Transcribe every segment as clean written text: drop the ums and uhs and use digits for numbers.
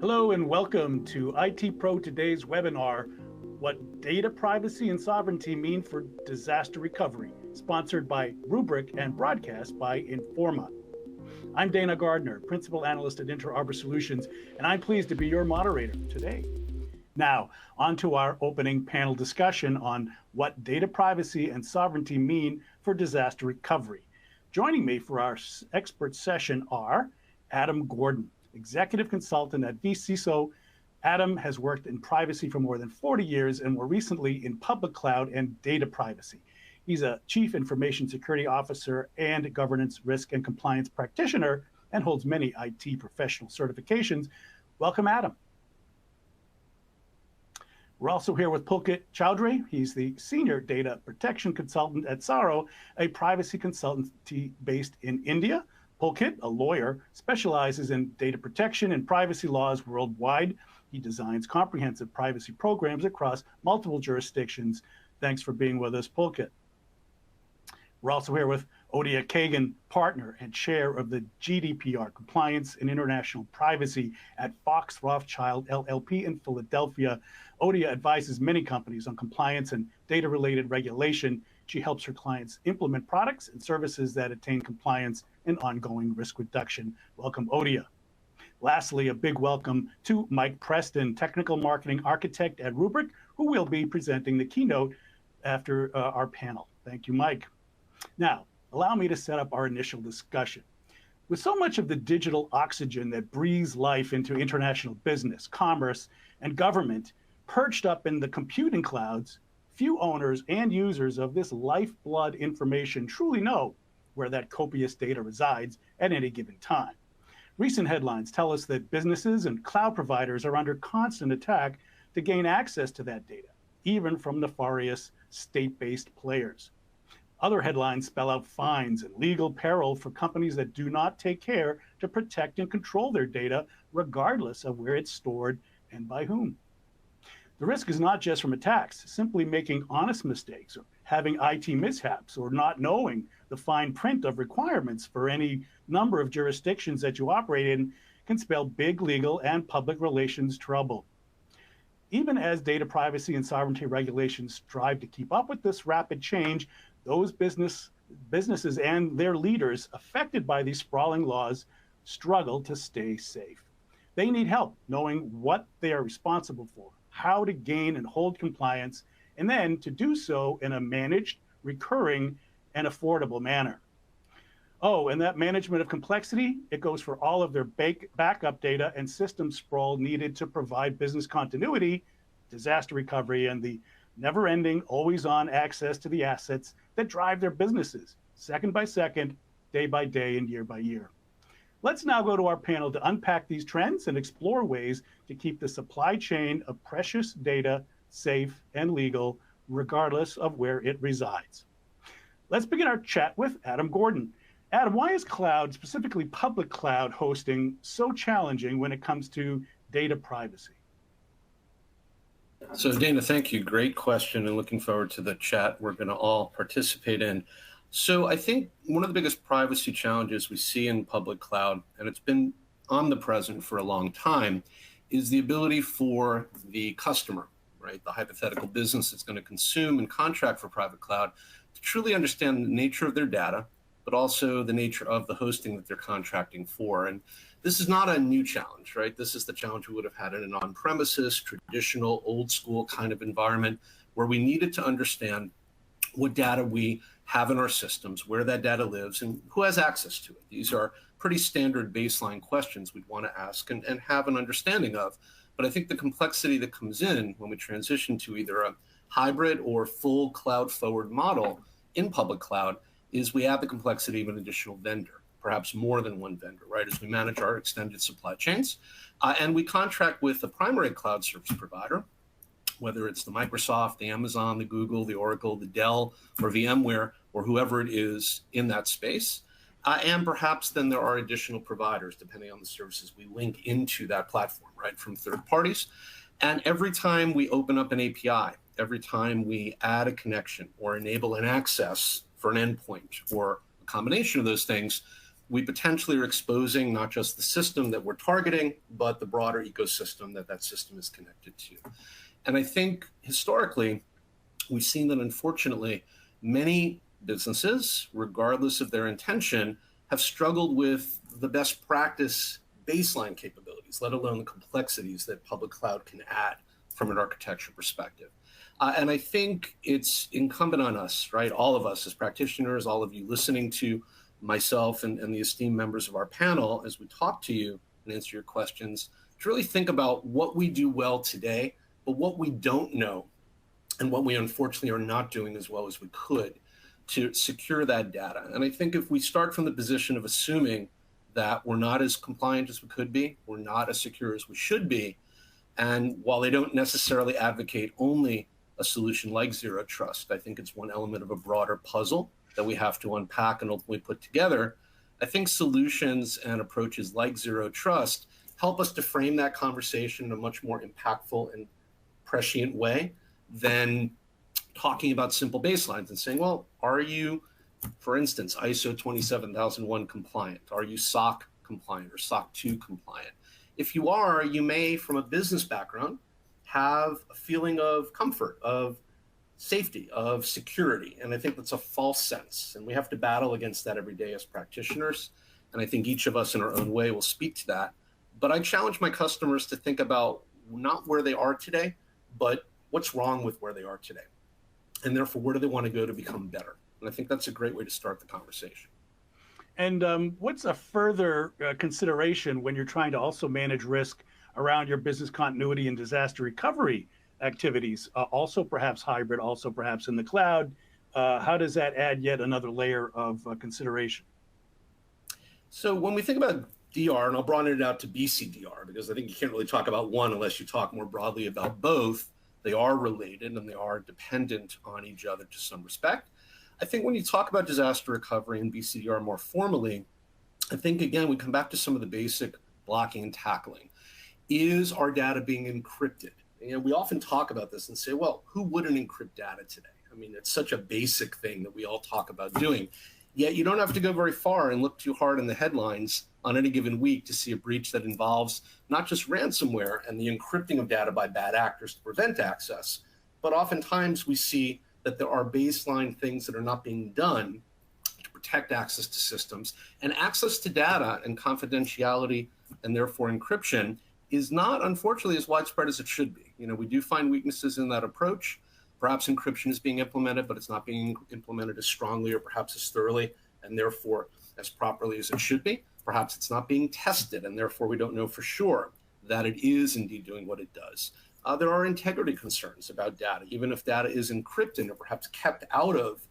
Hello and welcome to ITPro today's webinar, What Data Privacy and Sovereignty Mean for Disaster Recovery, sponsored by Rubrik and broadcast by Informa. I'm Dana Gardner, Principal Analyst at Inter Arbor Solutions, and I'm pleased to be your moderator today. Now, on to our opening panel discussion on what data privacy and sovereignty mean for disaster recovery. Joining me for our expert session are Adam Gordon, Executive Consultant at vCISO. Adam has worked in privacy for more than 40 years and more recently in public cloud and data privacy. He's a Chief Information Security Officer and Governance, Risk, and Compliance Practitioner and holds many IT professional certifications. Welcome, Adam. We're also here with Pulkit Chowdhury. He's the Senior Data Protection Consultant at Saro, a privacy consultancy based in India. Pulkit, a lawyer, specializes in data protection and privacy laws worldwide. He designs comprehensive privacy programs across multiple jurisdictions. Thanks for being with us, Pulkit. We're also here with Odia Kagan, partner and chair of the GDPR Compliance and International Privacy at Fox Rothschild LLP in Philadelphia. Odia advises many companies on compliance and data-related regulation. She helps her clients implement products and services that attain compliance and ongoing risk reduction. Welcome, Odia. Lastly, a big welcome to Mike Preston, Technical Marketing Architect at Rubrik, who will be presenting the keynote after our panel. Thank you, Mike. Now, allow me to set up our initial discussion. With so much of the digital oxygen that breathes life into international business, commerce, and government perched up in the computing clouds, few owners and users of this lifeblood information truly know where that copious data resides at any given time. Recent headlines tell us that businesses and cloud providers are under constant attack to gain access to that data, even from nefarious state-based players. Other headlines spell out fines and legal peril for companies that do not take care to protect and control their data, regardless of where it's stored and by whom. The risk is not just from attacks, simply making honest mistakes or having IT mishaps or not knowing the fine print of requirements for any number of jurisdictions that you operate in can spell big legal and public relations trouble. Even as data privacy and sovereignty regulations strive to keep up with this rapid change, those businesses and their leaders affected by these sprawling laws struggle to stay safe. They need help knowing what they are responsible for, how to gain and hold compliance, and then to do so in a managed, recurring, and affordable manner. Oh, and that management of complexity, it goes for all of their backup data and system sprawl needed to provide business continuity, disaster recovery, and the never-ending, always-on access to the assets that drive their businesses, second by second, day by day, and year by year. Let's now go to our panel to unpack these trends and explore ways to keep the supply chain of precious data safe and legal, regardless of where it resides. Let's begin our chat with Adam Gordon. Adam, why is cloud, specifically public cloud hosting, so challenging when it comes to data privacy? So Dana, thank you. Great question, and looking forward to the chat we're going to all participate in. So I think one of the biggest privacy challenges we see in public cloud, and it's been omnipresent for a long time, is the ability for the customer, right, the hypothetical business that's going to consume and contract for private cloud, to truly understand the nature of their data, but also the nature of the hosting that they're contracting for. And this is not a new challenge, right? This is the challenge we would have had in an on-premises, traditional, old school kind of environment where we needed to understand what data we have in our systems, where that data lives, and who has access to it. These are pretty standard baseline questions we'd want to ask and have an understanding of. But I think the complexity that comes in when we transition to either a hybrid or full cloud forward model in public cloud is we add the complexity of an additional vendor, perhaps more than one vendor, right, as we manage our extended supply chains. And we contract with the primary cloud service provider, whether it's the Microsoft, the Amazon, the Google, the Oracle, the Dell, or VMware, or whoever it is in that space. And perhaps then there are additional providers, depending on the services we link into that platform, right, from third parties. And every time we open up an API, every time we add a connection or enable an access for an endpoint or a combination of those things, we potentially are exposing not just the system that we're targeting, but the broader ecosystem that that system is connected to. And I think historically, we've seen that unfortunately, many businesses, regardless of their intention, have struggled with the best practice baseline capabilities, let alone the complexities that public cloud can add from an architecture perspective. And I think it's incumbent on us, right? All of us as practitioners, all of you listening to myself and the esteemed members of our panel, as we talk to you and answer your questions, to really think about what we do well today, but what we don't know and what we unfortunately are not doing as well as we could to secure that data. And I think if we start from the position of assuming that we're not as compliant as we could be, we're not as secure as we should be, and while they don't necessarily advocate only a solution like Zero Trust, I think it's one element of a broader puzzle that we have to unpack and ultimately put together. I think solutions and approaches like Zero Trust help us to frame that conversation in a much more impactful and prescient way than talking about simple baselines and saying, well, are you, for instance, ISO 27001 compliant? Are you SOC compliant or SOC 2 compliant? If you are, you may, from a business background, have a feeling of comfort, of safety, of security. And I think that's a false sense. And we have to battle against that every day as practitioners. And I think each of us in our own way will speak to that. But I challenge my customers to think about not where they are today, but what's wrong with where they are today. And therefore, where do they want to go to become better? And I think that's a great way to start the conversation. And what's a further consideration when you're trying to also manage risk around your business continuity and disaster recovery activities, also perhaps hybrid, also perhaps in the cloud? How does that add yet another layer of consideration? So when we think about DR, and I'll broaden it out to BCDR, because I think you can't really talk about one unless you talk more broadly about both. They are related and they are dependent on each other to some respect. I think when you talk about disaster recovery and BCDR more formally, I think, again, we come back to some of the basic blocking and tackling. Is our data being encrypted? And we often talk about this and say, well, who wouldn't encrypt data today? I mean, it's such a basic thing that we all talk about doing. Yet you don't have to go very far and look too hard in the headlines on any given week to see a breach that involves not just ransomware and the encrypting of data by bad actors to prevent access, but oftentimes we see that there are baseline things that are not being done to protect access to systems. And access to data and confidentiality and therefore encryption is not, unfortunately, as widespread as it should be. You know, we do find weaknesses in that approach. Perhaps encryption is being implemented, but it's not being implemented as strongly or perhaps as thoroughly and therefore as properly as it should be. Perhaps it's not being tested and therefore we don't know for sure that it is indeed doing what it does. There are integrity concerns about data, even if data is encrypted or perhaps kept out of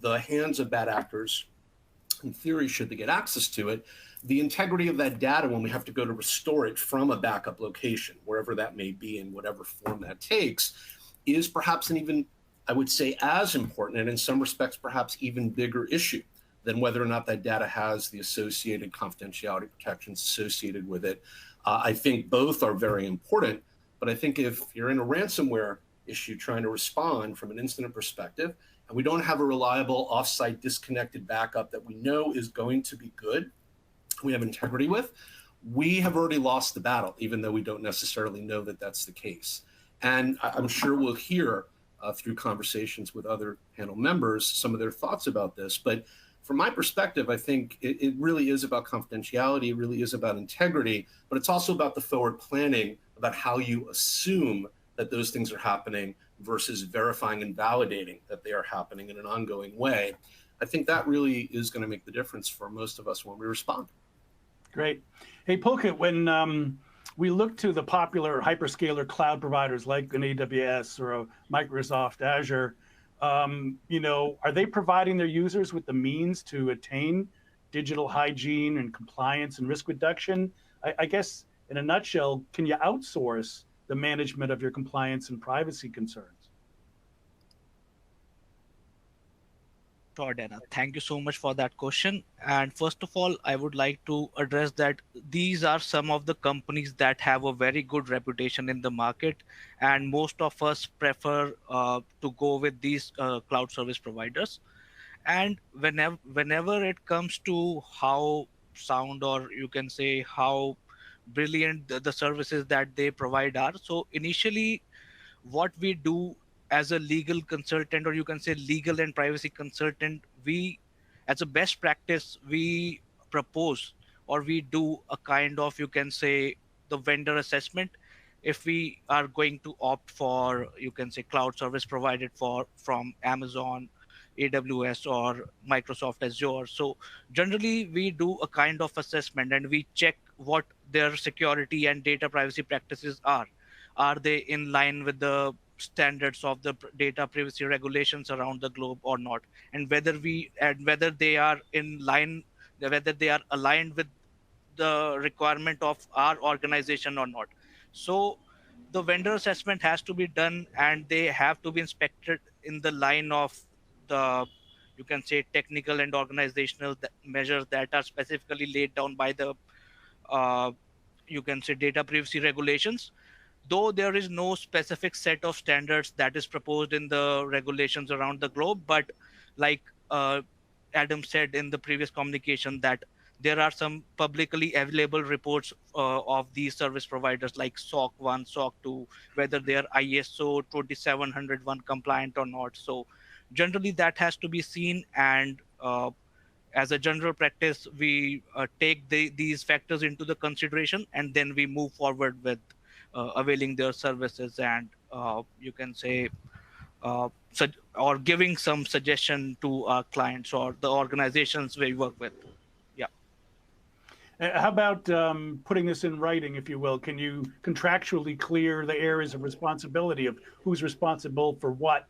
the hands of bad actors. In theory, should they get access to it, the integrity of that data when we have to go to restore it from a backup location, wherever that may be in whatever form that takes, is perhaps an even, I would say, as important and in some respects perhaps even bigger issue than whether or not that data has the associated confidentiality protections associated with it. I think both are very important, but I think if you're in a ransomware issue trying to respond from an incident perspective, and we don't have a reliable offsite disconnected backup that we know is going to be good, we have integrity with, we have already lost the battle, even though we don't necessarily know that that's the case. And I'm sure we'll hear through conversations with other panel members some of their thoughts about this. But from my perspective, I think it really is about confidentiality, it really is about integrity, but it's also about the forward planning about how you assume that those things are happening versus verifying and validating that they are happening in an ongoing way. I think that really is going to make the difference for most of us when we respond. Great. Hey, Pulkit, when we look to the popular hyperscaler cloud providers like an AWS or a Microsoft Azure, are they providing their users with the means to attain digital hygiene and compliance and risk reduction? I guess, in a nutshell, can you outsource the management of your compliance and privacy concerns? Sure, Dana. Thank you so much for that question. And first of all, I would like to address that these are some of the companies that have a very good reputation in the market, and most of us prefer to go with these cloud service providers. And whenever it comes to how sound, or you can say how brilliant the services that they provide are. So initially, what we do as a legal consultant, or you can say legal and privacy consultant, we, as a best practice, we propose, or we do a kind of, you can say, the vendor assessment. If we are going to opt for, you can say, cloud service provided for from Amazon, AWS, or Microsoft Azure. So generally we do a kind of assessment, and we check what their security and data privacy practices are. Are they in line with the standards of the data privacy regulations around the globe or not? And whether they are in line, whether they are aligned with the requirement of our organization or not. So the vendor assessment has to be done, and they have to be inspected in the line of the, you can say, technical and organizational measures that are specifically laid down by the, uh, you can say, data privacy regulations. Though there is no specific set of standards that is proposed in the regulations around the globe, but like Adam said in the previous communication, that there are some publicly available reports of these service providers like SOC 1, SOC 2, whether they are ISO 27001 compliant or not. So generally that has to be seen, and as a general practice, we take these factors into the consideration, and then we move forward with availing their services, and you can say, or giving some suggestion to our clients or the organizations we work with. Yeah. How about putting this in writing, if you will? Can you contractually clear the areas of responsibility of who's responsible for what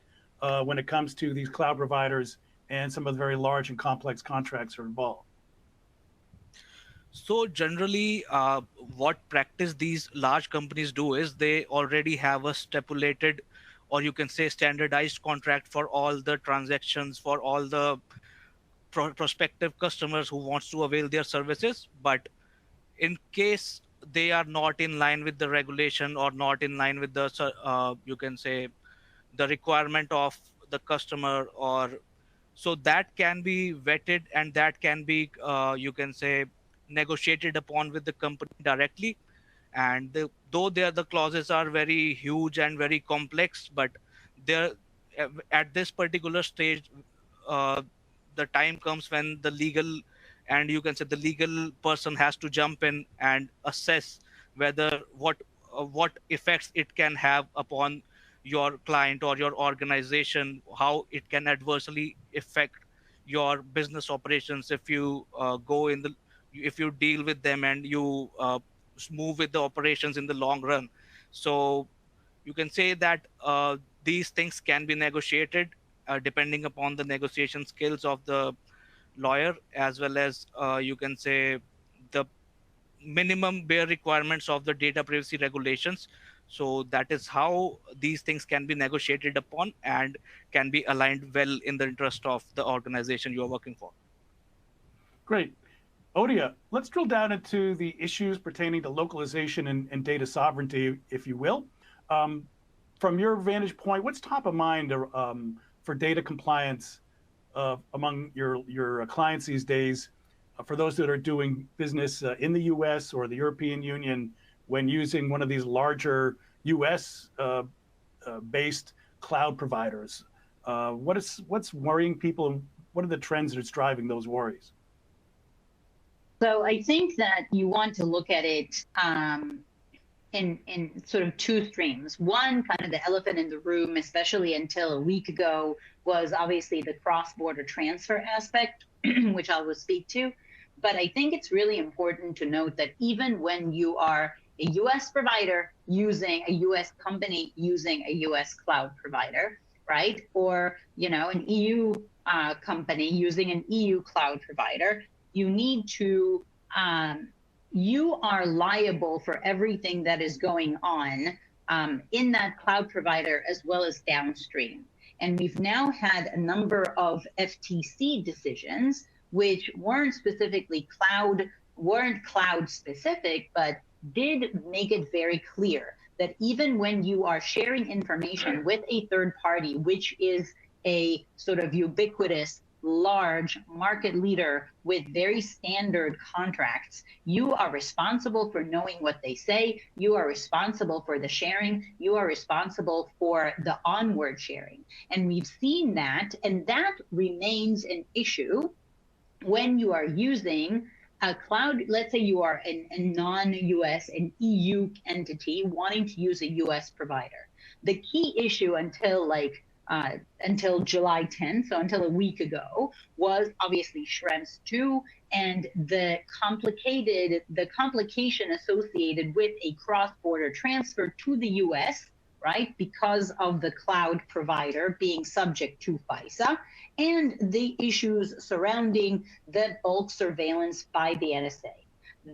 when it comes to these cloud providers and some of the very large and complex contracts are involved? So generally, what practice these large companies do is they already have a stipulated, or you can say standardized contract for all the transactions, for all the prospective customers who wants to avail their services. But in case they are not in line with the regulation, or not in line with the, you can say, the requirement of the customer, or so that can be vetted, and that can be, you can say, negotiated upon with the company directly. And though the clauses are very huge and very complex, but there, at this particular stage, uh, the time comes when the legal, and you can say the legal person, has to jump in and assess whether what effects it can have upon your client or your organization, how it can adversely affect your business operations if you go in the, if you deal with them, and you move with the operations in the long run. So you can say that these things can be negotiated depending upon the negotiation skills of the lawyer, as well as, you can say, the minimum bare requirements of the data privacy regulations. So that is how these things can be negotiated upon, and can be aligned well in the interest of the organization you are working for. Great. Odia, let's drill down into the issues pertaining to localization and data sovereignty, if you will. From your vantage point, what's top of mind for data compliance among your clients these days, for those that are doing business in the US or the European Union when using one of these larger US based cloud providers? What's worrying people, and what are the trends that's driving those worries? So I think that you want to look at it in sort of two streams. One, kind of the elephant in the room, especially until a week ago, was obviously the cross-border transfer aspect, which I will speak to. But I think it's really important to note that even when you are a US provider using a US company using a US cloud provider, right? Or, an EU company using an EU cloud provider, you need to, you are liable for everything that is going on in that cloud provider as well as downstream. And we've now had a number of FTC decisions which weren't cloud specific, but did make it very clear that even when you are sharing information with a third party, which is a sort of ubiquitous large market leader with very standard contracts, you are responsible for knowing what they say. You are responsible for the sharing. You are responsible for the onward sharing. And we've seen that, and that remains an issue when you are using a cloud. Let's say you are a non-US, an EU entity wanting to use a US provider. The key issue until July 10th, so until a week ago, was obviously Schrems 2 and the complication associated with a cross-border transfer to the US, right, because of the cloud provider being subject to FISA, and the issues surrounding the bulk surveillance by the NSA.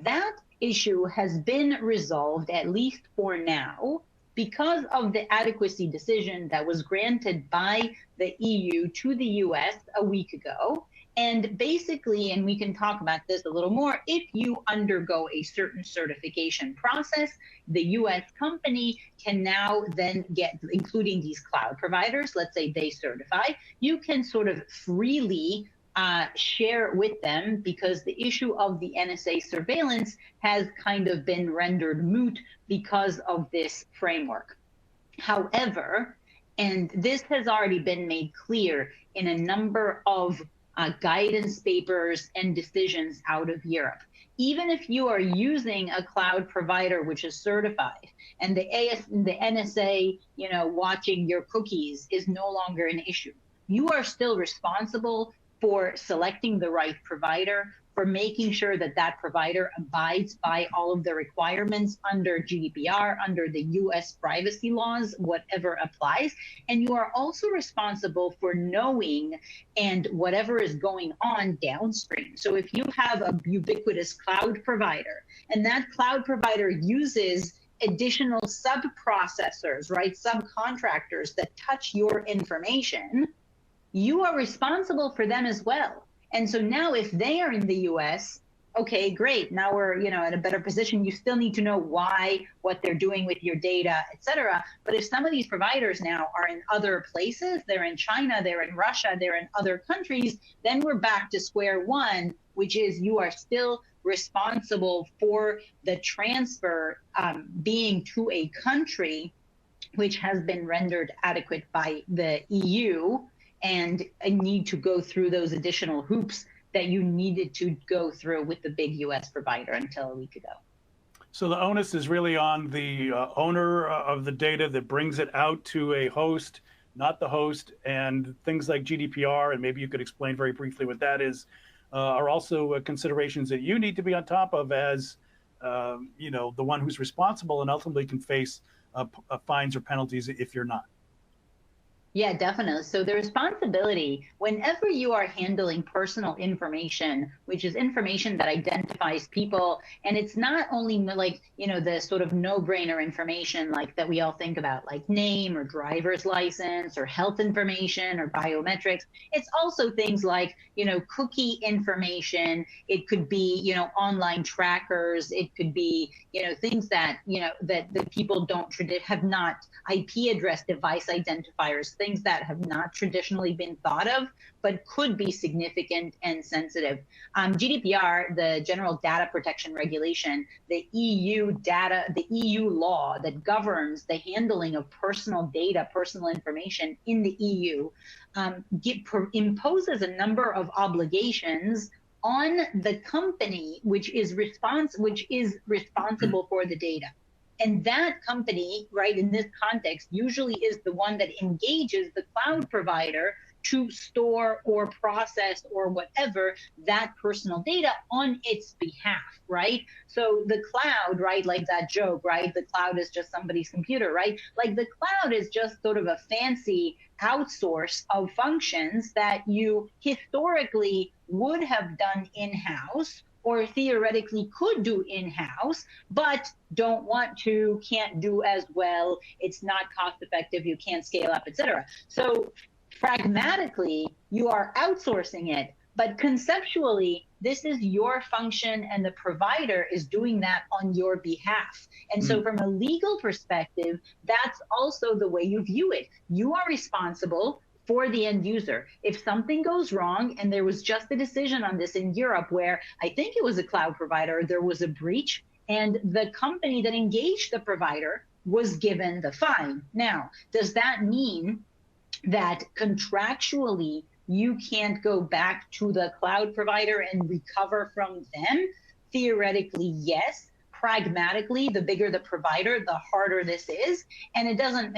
That issue has been resolved, at least for now, because of the adequacy decision that was granted by the EU to the US a week ago. And basically, and we can talk about this a little more, if you undergo a certain certification process, the US company can now then get, including these cloud providers, let's say they certify, you can sort of freely share with them, because the issue of the NSA surveillance has kind of been rendered moot because of this framework. However, and this has already been made clear in a number of guidance papers and decisions out of Europe, even if you are using a cloud provider which is certified, and the NSA, watching your cookies is no longer an issue, you are still responsible for selecting the right provider, for making sure that that provider abides by all of the requirements under GDPR, under the US privacy laws, whatever applies. And you are also responsible for knowing and whatever is going on downstream. So if you have a ubiquitous cloud provider, and that cloud provider uses additional sub-processors, right, subcontractors that touch your information, you are responsible for them as well. And so now if they are in the US, okay, great. Now we're, in a better position. You still need to know why, what they're doing with your data, et cetera. But if some of these providers now are in other places, they're in China, they're in Russia, they're in other countries, then we're back to square one, which is you are still responsible for the transfer being to a country which has been rendered adequate by the EU, and need to go through those additional hoops that you needed to go through with the big US provider until a week ago. So the onus is really on the owner of the data that brings it out to a host, not the host, and things like GDPR, and maybe you could explain very briefly what that is, are also considerations that you need to be on top of as, the one who's responsible and ultimately can face fines or penalties if you're not. Yeah, definitely. So the responsibility, whenever you are handling personal information, which is information that identifies people, and it's not only like, the sort of no-brainer information like that we all think about, like name or driver's license or health information or biometrics. It's also things like, cookie information. It could be, online trackers. It could be, things that, that people have not, IP address device identifiers, things that have not traditionally been thought of, but could be significant and sensitive. GDPR, the General Data Protection Regulation, the EU law that governs the handling of personal data, personal information in the EU, imposes a number of obligations on the company which is responsible for the data. And that company, right, in this context, usually is the one that engages the cloud provider to store or process or whatever that personal data on its behalf, right? So the cloud, right, like that joke, right? The cloud is just somebody's computer, right? Like the cloud is just sort of a fancy outsource of functions that you historically would have done in-house, or theoretically could do in-house, but don't want to, can't do as well, it's not cost effective, you can't scale up, etc. So pragmatically, you are outsourcing it, but conceptually, this is your function and the provider is doing that on your behalf. And so from a legal perspective, that's also the way you view it. You are responsible for the end user. If something goes wrong, and there was just a decision on this in Europe where I think it was a cloud provider, there was a breach, and the company that engaged the provider was given the fine. Now, does that mean that contractually you can't go back to the cloud provider and recover from them? Theoretically, yes. Pragmatically, the bigger the provider, the harder this is. And it doesn't,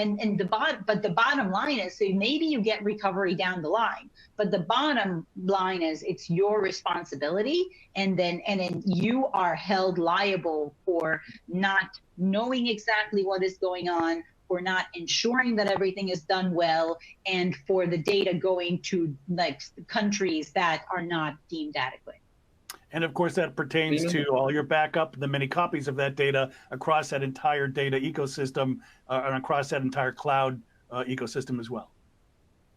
but the bottom line is, so maybe you get recovery down the line, but the bottom line is it's your responsibility, and then you are held liable for not knowing exactly what is going on, for not ensuring that everything is done well, and for the data going to like countries that are not deemed adequate. And of course, that pertains to all your backup, the many copies of that data across that entire data ecosystem, and across that entire cloud ecosystem as well.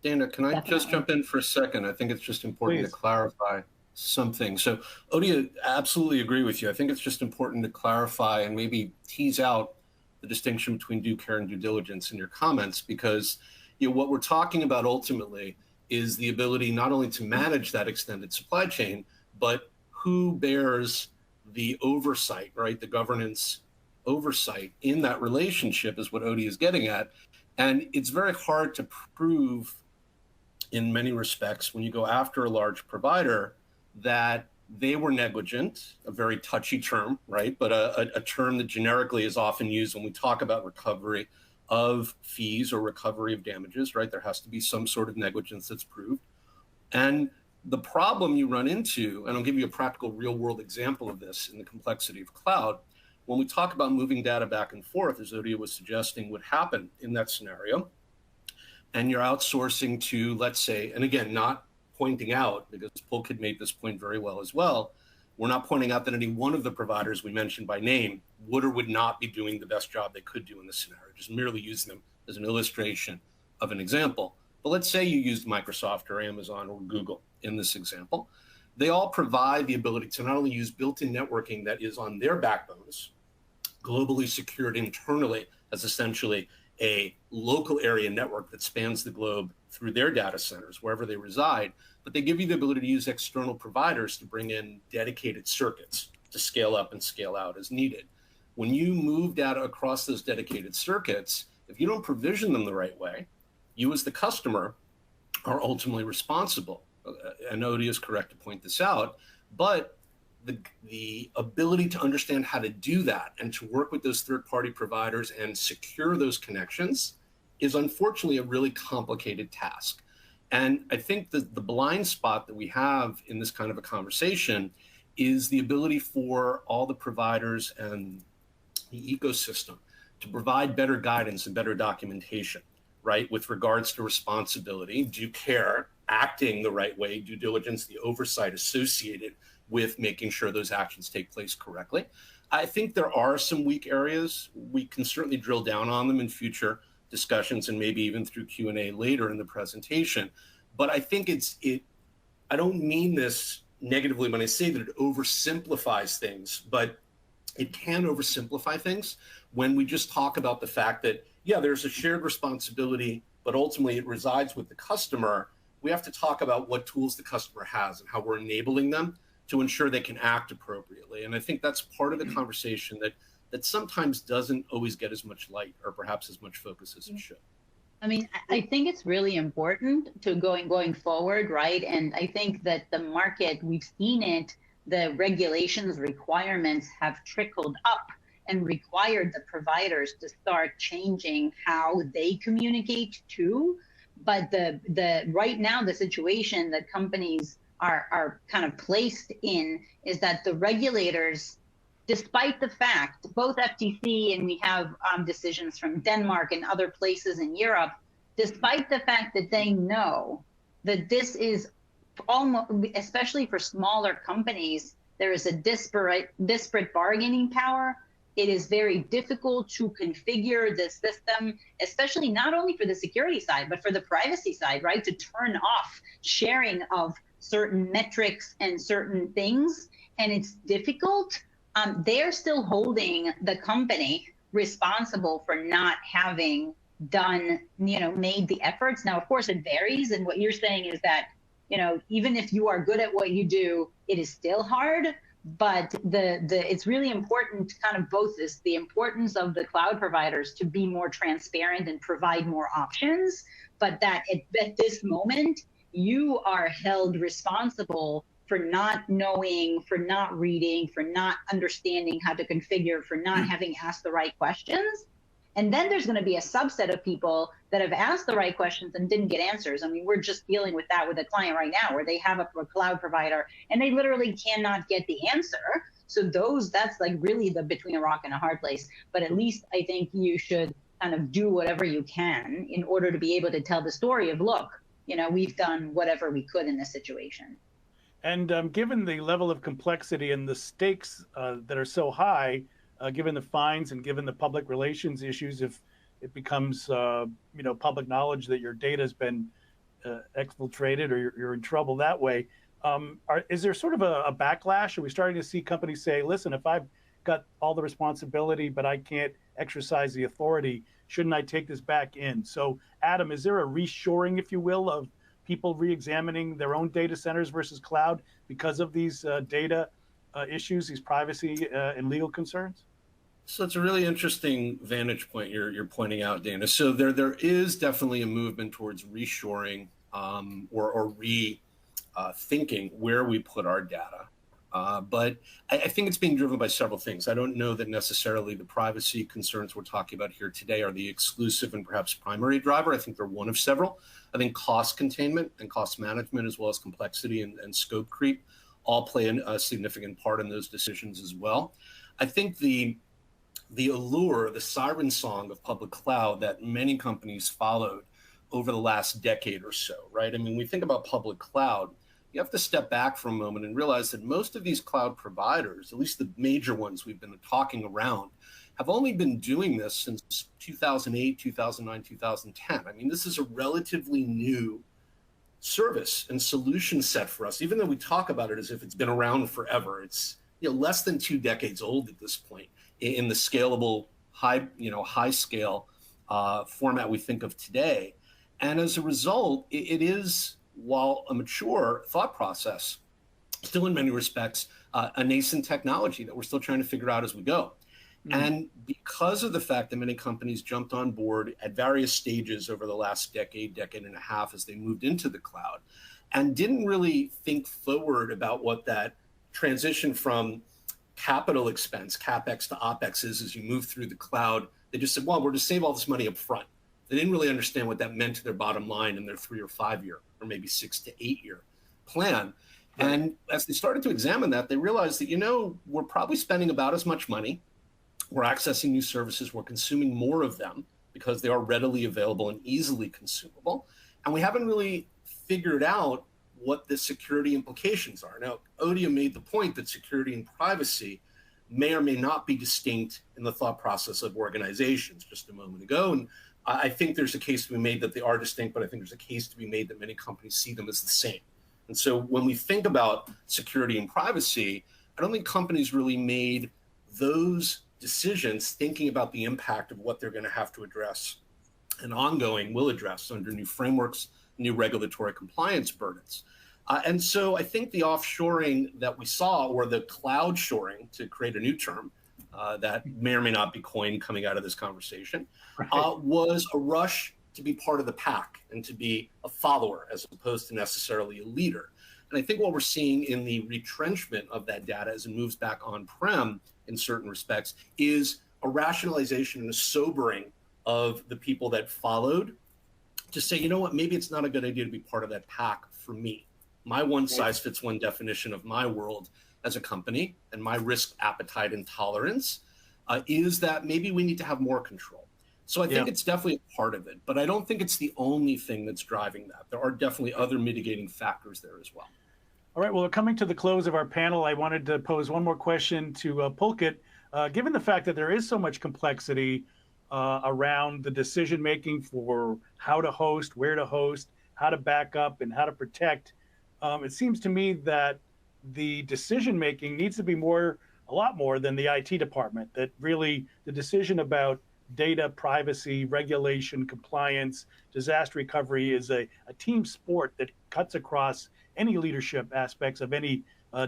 Dana, can I just jump in for a second? I think it's just important to clarify something. So, Odia, absolutely agree with you. I think it's just important to clarify and maybe tease out the distinction between due care and due diligence in your comments, because what we're talking about ultimately is the ability not only to manage that extended supply chain, but who bears the oversight, right? The governance oversight in that relationship is what Odie is getting at. And it's very hard to prove in many respects when you go after a large provider that they were negligent, a very touchy term, right? But a term that generically is often used when we talk about recovery of fees or recovery of damages, right? There has to be some sort of negligence that's proved. And the problem you run into, and I'll give you a practical real world example of this in the complexity of cloud, when we talk about moving data back and forth, as Odia was suggesting would happen in that scenario, and you're outsourcing to, let's say, and again, not pointing out, because Pulkit made this point very well as well, we're not pointing out that any one of the providers we mentioned by name would or would not be doing the best job they could do in this scenario, just merely using them as an illustration of an example. But let's say you used Microsoft or Amazon or Google in this example. They all provide the ability to not only use built-in networking that is on their backbones, globally secured internally as essentially a local area network that spans the globe through their data centers, wherever they reside, but they give you the ability to use external providers to bring in dedicated circuits to scale up and scale out as needed. When you move data across those dedicated circuits, if you don't provision them the right way, you as the customer are ultimately responsible. And Odia is correct to point this out, but the ability to understand how to do that and to work with those third-party providers and secure those connections is unfortunately a really complicated task. And I think that the blind spot that we have in this kind of a conversation is the ability for all the providers and the ecosystem to provide better guidance and better documentation, right, with regards to responsibility, due care, acting the right way, due diligence, the oversight associated with making sure those actions take place correctly. I think there are some weak areas. We can certainly drill down on them in future discussions and maybe even through Q&A later in the presentation. But I think I don't mean this negatively when I say that it oversimplifies things, but it can oversimplify things when we just talk about the fact that, yeah, there's a shared responsibility, but ultimately it resides with the customer. We have to talk about what tools the customer has and how we're enabling them to ensure they can act appropriately. And I think that's part of the conversation that sometimes doesn't always get as much light or perhaps as much focus as it should. I mean, I think it's really important to going forward, right? And I think that the market, we've seen it, the regulations, requirements have trickled up and required the providers to start changing how they communicate too. But the right now, the situation that companies are kind of placed in is that the regulators, despite the fact, both FTC and we have decisions from Denmark and other places in Europe, despite the fact that they know that this is almost, especially for smaller companies, there is a disparate bargaining power. It is very difficult to configure the system, especially not only for the security side, but for the privacy side, right? To turn off sharing of certain metrics and certain things. And it's difficult. They're still holding the company responsible for not having done, made the efforts. Now, of course, it varies. And what you're saying is that, even if you are good at what you do, it is still hard. But it's really important, kind of both, is the importance of the cloud providers to be more transparent and provide more options, but that at this moment, you are held responsible for not knowing, for not reading, for not understanding how to configure, for not having asked the right questions. And then there's going to be a subset of people that have asked the right questions and didn't get answers. I mean, we're just dealing with that with a client right now where they have a cloud provider and they literally cannot get the answer. So that's like really the between a rock and a hard place. But at least I think you should kind of do whatever you can in order to be able to tell the story of, look, we've done whatever we could in this situation. And given the level of complexity and the stakes that are so high, given the fines and given the public relations issues, if it becomes public knowledge that your data has been exfiltrated or you're in trouble that way, is there sort of a backlash? Are we starting to see companies say, listen, if I've got all the responsibility but I can't exercise the authority, shouldn't I take this back in? So Adam, is there a reshoring, if you will, of people re-examining their own data centers versus cloud because of these data issues, these privacy and legal concerns? So it's a really interesting vantage point you're pointing out, Dana. So there is definitely a movement towards reshoring or rethinking where we put our data. But I think it's being driven by several things. I don't know that necessarily the privacy concerns we're talking about here today are the exclusive and perhaps primary driver. I think they're one of several. I think cost containment and cost management, as well as complexity and scope creep, all play a significant part in those decisions as well. I think the allure, the siren song of public cloud that many companies followed over the last decade or so, right? I mean, we think about public cloud, you have to step back for a moment and realize that most of these cloud providers, at least the major ones we've been talking around, have only been doing this since 2008, 2009, 2010. I mean, this is a relatively new service and solution set for us, even though we talk about it as if it's been around forever. It's less than 2 decades old at this point in the scalable, high scale format we think of today. And as a result, it is, while a mature thought process, still in many respects, a nascent technology that we're still trying to figure out as we go. And because of the fact that many companies jumped on board at various stages over the last decade and a half as they moved into the cloud, and didn't really think forward about what that transition from capital expense, CapEx to OpEx is as you move through the cloud, they just said, well, we're to save all this money up front. They didn't really understand what that meant to their bottom line in their 3 or 5 year, or maybe 6 to 8 year plan. Right. And as they started to examine that, they realized that, we're probably spending about as much money. We're accessing new services. We're consuming more of them because they are readily available and easily consumable. And we haven't really figured out what the security implications are. Now, Odia made the point that security and privacy may or may not be distinct in the thought process of organizations just a moment ago. And I think there's a case to be made that they are distinct, but I think there's a case to be made that many companies see them as the same. And so when we think about security and privacy, I don't think companies really made those decisions thinking about the impact of what they're going to have to address and ongoing will address under new frameworks, new regulatory compliance burdens. And so I think the offshoring that we saw, or the cloud shoring, to create a new term that may or may not be coined coming out of this conversation, was a rush to be part of the pack and to be a follower as opposed to necessarily a leader. And I think what we're seeing in the retrenchment of that data as it moves back on-prem in certain respects is a rationalization and a sobering of the people that followed to say, you know what, maybe it's not a good idea to be part of that pack for me. My one-size-fits-one definition of my world as a company and my risk appetite and tolerance is that maybe we need to have more control. So I think it's definitely a part of it, but I don't think it's the only thing that's driving that. There are definitely other mitigating factors there as well. All right, well, coming to the close of our panel, I wanted to pose one more question to Pulkit. Given the fact that there is so much complexity around the decision-making for how to host, where to host, how to back up, and how to protect, it seems to me that the decision-making needs to be a lot more than the IT department, that really the decision about data privacy, regulation, compliance, disaster recovery is a team sport that cuts across any leadership aspects of any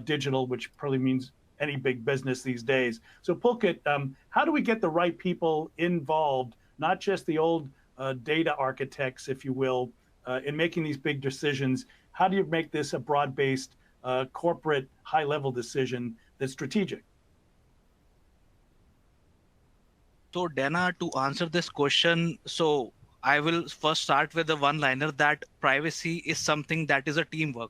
digital, which probably means any big business these days. So Pulkit, how do we get the right people involved, not just the old data architects, if you will, in making these big decisions? How do you make this a broad-based corporate high-level decision that's strategic? So Dana, to answer this question, so I will first start with the one-liner that privacy is something that is a teamwork.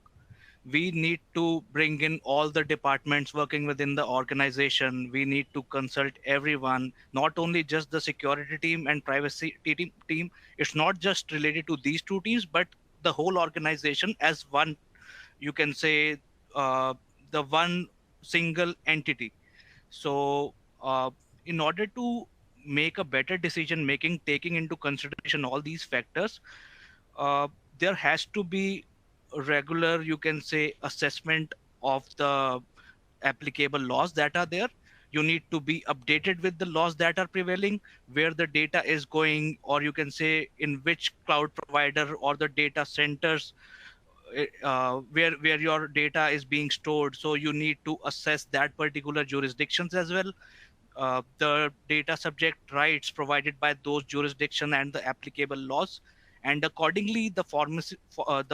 We need to bring in all the departments working within the organization. We need to consult everyone, not only just the security team and privacy team. It's not just related to these two teams, but the whole organization as one, you can say, uh, the one single entity. So in order to make a better decision making, taking into consideration all these factors, uh, there has to be a regular, you can say, assessment of the applicable laws that are there. You need to be updated with the laws that are prevailing, where the data is going, or you can say in which cloud provider or the data centers where your data is being stored. So you need to assess that particular jurisdictions as well, the data subject rights provided by those jurisdiction and the applicable laws, and accordingly the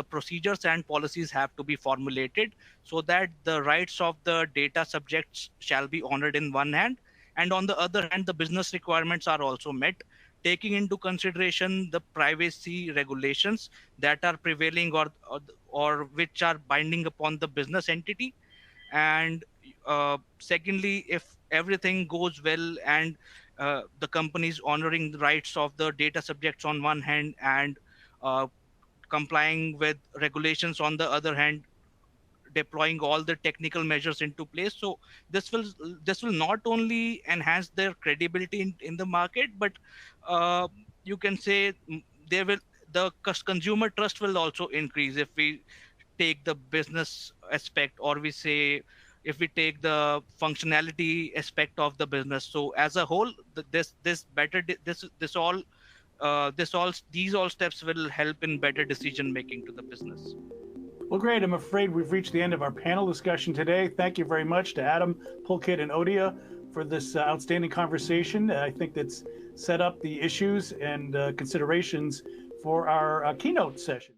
procedures and policies have to be formulated so that the rights of the data subjects shall be honored in one hand, and on the other hand the business requirements are also met, taking into consideration the privacy regulations that are prevailing, or which are binding upon the business entity. And secondly, if everything goes well and the company is honoring the rights of the data subjects on one hand, and uh, complying with regulations on the other hand, deploying all the technical measures into place, so this will this will not only enhance their credibility in the market, but uh, you can say they will the consumer trust will also increase if we take the business aspect, or we say if we take the functionality aspect of the business. So as a whole, this better this all these all steps will help in better decision making to the business. Well, great. I'm afraid we've reached the end of our panel discussion today. Thank you very much to Adam, Pulkit, and Odia for this outstanding conversation. I think that's set up the issues and considerations for our keynote session.